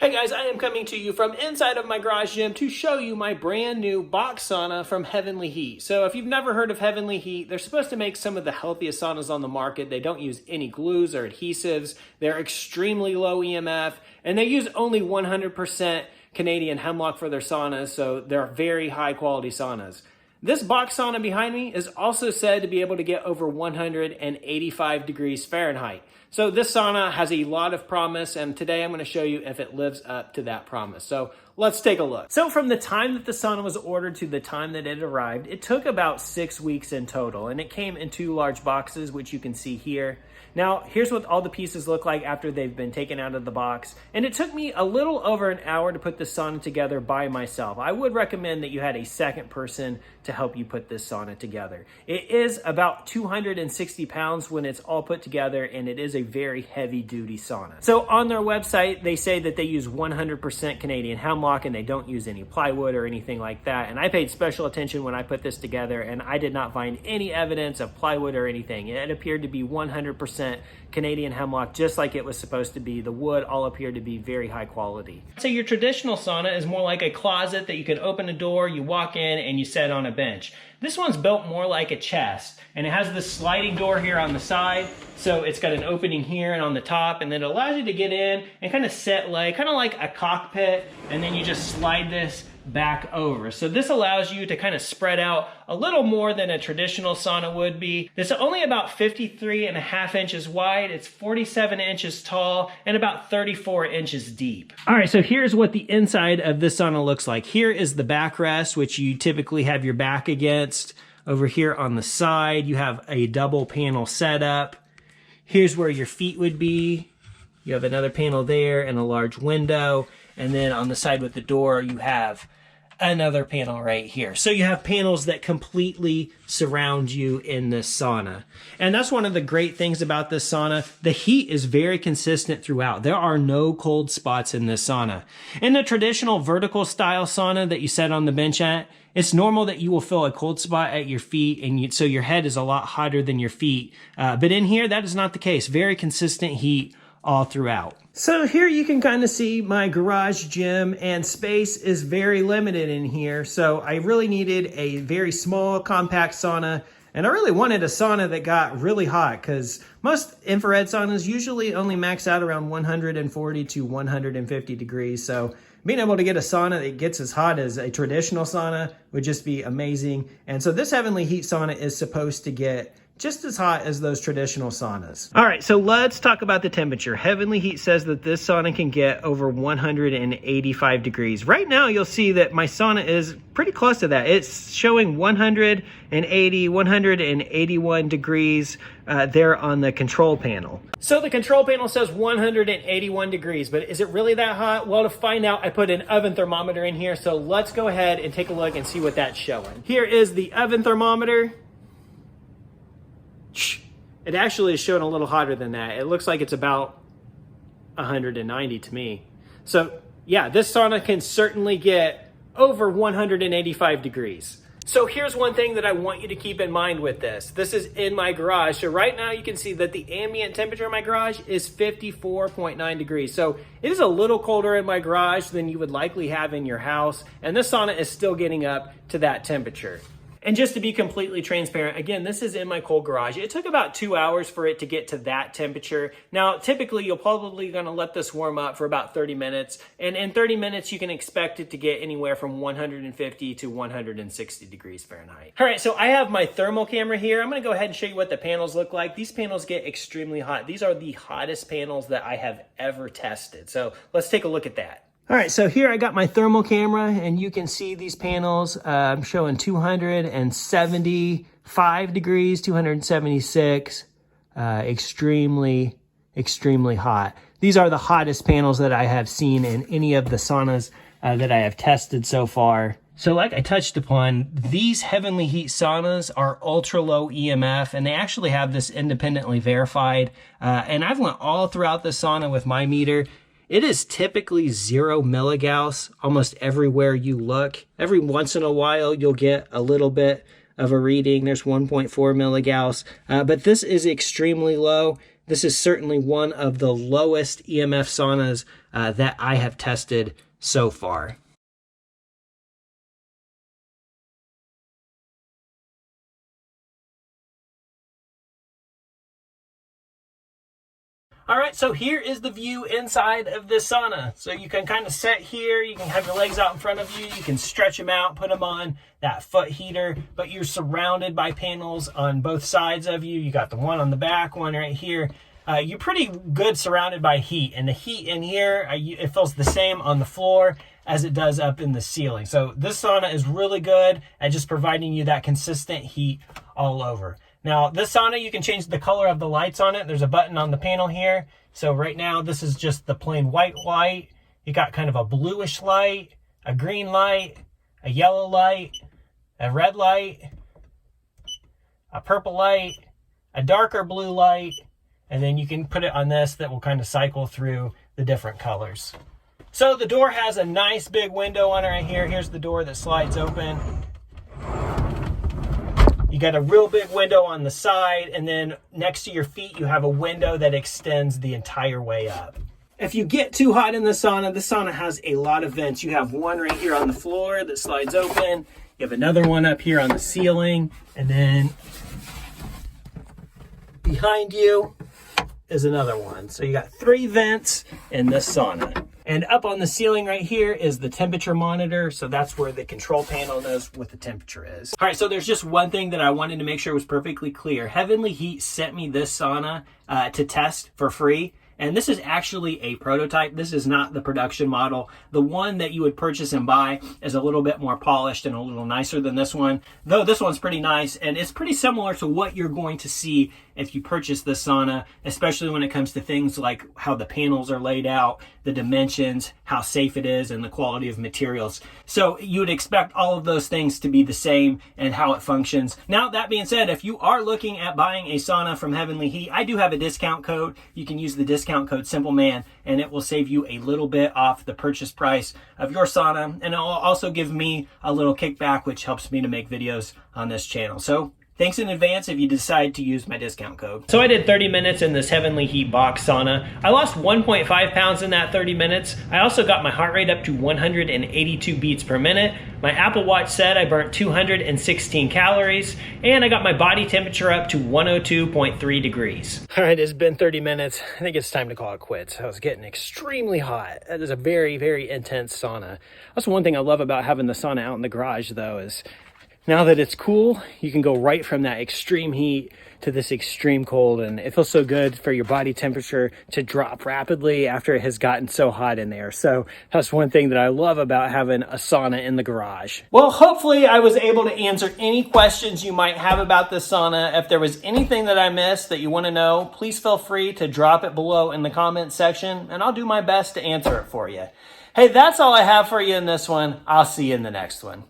Hey guys, I am coming to you from inside of my garage gym to show you my brand new box sauna from Heavenly Heat. So if you've never heard of Heavenly Heat, they're supposed to make some of the healthiest saunas on the market. They don't use any glues or adhesives. They're extremely low EMF, and they use only 100% Canadian hemlock for their saunas, so they're very high quality saunas. This box sauna behind me is also said to be able to get over 185 degrees Fahrenheit. So this sauna has a lot of promise, and today I'm going to show you if it lives up to that promise. So let's take a look. So from the time that the sauna was ordered to the time that it arrived, it took about 6 weeks in total, and it came in 2 large boxes, which you can see here. Now, here's what all the pieces look like after they've been taken out of the box. And it took me a little over an hour to put this sauna together by myself. I would recommend that you had a second person to help you put this sauna together. It is about 260 pounds when it's all put together, and it is a very heavy duty sauna. So on their website, they say that they use 100% Canadian hemlock and they don't use any plywood or anything like that. And I paid special attention when I put this together, and I did not find any evidence of plywood or anything. It appeared to be 100% Canadian hemlock, just like it was supposed to be. The wood all appeared to be very high quality. So your traditional sauna is more like a closet that you can open a door, you walk in, and you sit on a bench. This one's built more like a chest, and it has this sliding door here on the side, so it's got an opening here and on the top, and then it allows you to get in and kind of sit like, kind of like a cockpit, and then you just slide this back over. So this allows you to kind of spread out a little more than a traditional sauna would be. It's only about 53.5 inches wide, it's 47 inches tall, and about 34 inches deep. All right, so here's what the inside of this sauna looks like. Here is the backrest, which you typically have your back against. Over here on the side, you have a double panel setup. Here's where your feet would be. You have another panel there and a large window. And then on the side with the door, you have another panel right here. So you have panels that completely surround you in this sauna. And that's one of the great things about this sauna. The heat is very consistent throughout. There are no cold spots in this sauna. In the traditional vertical style sauna that you sit on the bench at, it's normal that you will feel a cold spot at your feet, and so your head is a lot hotter than your feet. But in here, that is not the case. Very consistent heat all throughout. So here you can kind of see my garage gym, and space is very limited in here. So I really needed a very small, compact sauna, and I really wanted a sauna that got really hot, because most infrared saunas usually only max out around 140 to 150 degrees. So being able to get a sauna that gets as hot as a traditional sauna would just be amazing. And so this Heavenly Heat sauna is supposed to get just as hot as those traditional saunas. All right, so let's talk about the temperature. Heavenly Heat says that this sauna can get over 185 degrees. Right now, you'll see that my sauna is pretty close to that. It's showing 180, 181 degrees there on the control panel. So the control panel says 181 degrees, but is it really that hot? Well, to find out, I put an oven thermometer in here, so let's go ahead and take a look and see what that's showing. Here is the oven thermometer. It actually is showing a little hotter than that. It looks like it's about 190 to me. So yeah, this sauna can certainly get over 185 degrees. So here's one thing that I want you to keep in mind with this. This is in my garage. So right now you can see that the ambient temperature in my garage is 54.9 degrees. So it is a little colder in my garage than you would likely have in your house. And this sauna is still getting up to that temperature. And just to be completely transparent, again, this is in my cold garage. It took about 2 hours for it to get to that temperature. Now, typically, you're probably gonna let this warm up for about 30 minutes. And in 30 minutes, you can expect it to get anywhere from 150 to 160 degrees Fahrenheit. All right, so I have my thermal camera here. I'm gonna go ahead and show you what the panels look like. These panels get extremely hot. These are the hottest panels that I have ever tested. So let's take a look at that. All right, so here I got my thermal camera, and you can see these panels showing 275 degrees, 276, extremely, extremely hot. These are the hottest panels that I have seen in any of the saunas that I have tested so far. So like I touched upon, these Heavenly Heat saunas are ultra low EMF, and they actually have this independently verified. And I've went all throughout the sauna with my meter. It is typically 0 milligauss almost everywhere you look. Every once in a while, you'll get a little bit of a reading. There's 1.4 milligauss, but this is extremely low. This is certainly one of the lowest EMF saunas that I have tested so far. All right, so here is the view inside of this sauna. So you can kind of sit here, you can have your legs out in front of you, you can stretch them out, put them on that foot heater, but you're surrounded by panels on both sides of you. You got the one on the back, one right here. You're pretty good surrounded by heat, and the heat in here, it feels the same on the floor as it does up in the ceiling. So this sauna is really good at just providing you that consistent heat all over. Now, this sauna, you can change the color of the lights on it. There's a button on the panel here. So right now, this is just the plain white light. You got kind of a bluish light, a green light, a yellow light, a red light, a purple light, a darker blue light, and then you can put it on this that will kind of cycle through the different colors. So the door has a nice big window on it right here. Here's the door that slides open. You got a real big window on the side, and then next to your feet, you have a window that extends the entire way up. If you get too hot in the sauna has a lot of vents. You have one right here on the floor that slides open. You have another one up here on the ceiling, and then behind you is another one. So you got 3 vents in this sauna. And up on the ceiling right here is the temperature monitor. So that's where the control panel knows what the temperature is. All right, so there's just one thing that I wanted to make sure was perfectly clear. Heavenly Heat sent me this sauna to test for free. And this is actually a prototype. This is not the production model. The one that you would purchase and buy is a little bit more polished and a little nicer than this one, though this one's pretty nice, and it's pretty similar to what you're going to see if you purchase this sauna, especially when it comes to things like how the panels are laid out, the dimensions, how safe it is, and the quality of materials. So you would expect all of those things to be the same and how it functions. Now, that being said, if you are looking at buying a sauna from Heavenly Heat, I do have a discount code. You can use the discount code SimpleMan, and it will save you a little bit off the purchase price of your sauna, and it will also give me a little kickback, which helps me to make videos on this channel. So thanks in advance if you decide to use my discount code. So I did 30 minutes in this Heavenly Heat box sauna. I lost 1.5 pounds in that 30 minutes. I also got my heart rate up to 182 beats per minute. My Apple Watch said I burnt 216 calories, and I got my body temperature up to 102.3 degrees. All right, it's been 30 minutes. I think it's time to call it quits. I was getting extremely hot. That is a very, very intense sauna. That's one thing I love about having the sauna out in the garage, though, is now that it's cool, you can go right from that extreme heat to this extreme cold, and it feels so good for your body temperature to drop rapidly after it has gotten so hot in there. So that's one thing that I love about having a sauna in the garage. Well, hopefully I was able to answer any questions you might have about this sauna. If there was anything that I missed that you want to know, please feel free to drop it below in the comments section, and I'll do my best to answer it for you. Hey, that's all I have for you in this one. I'll see you in the next one.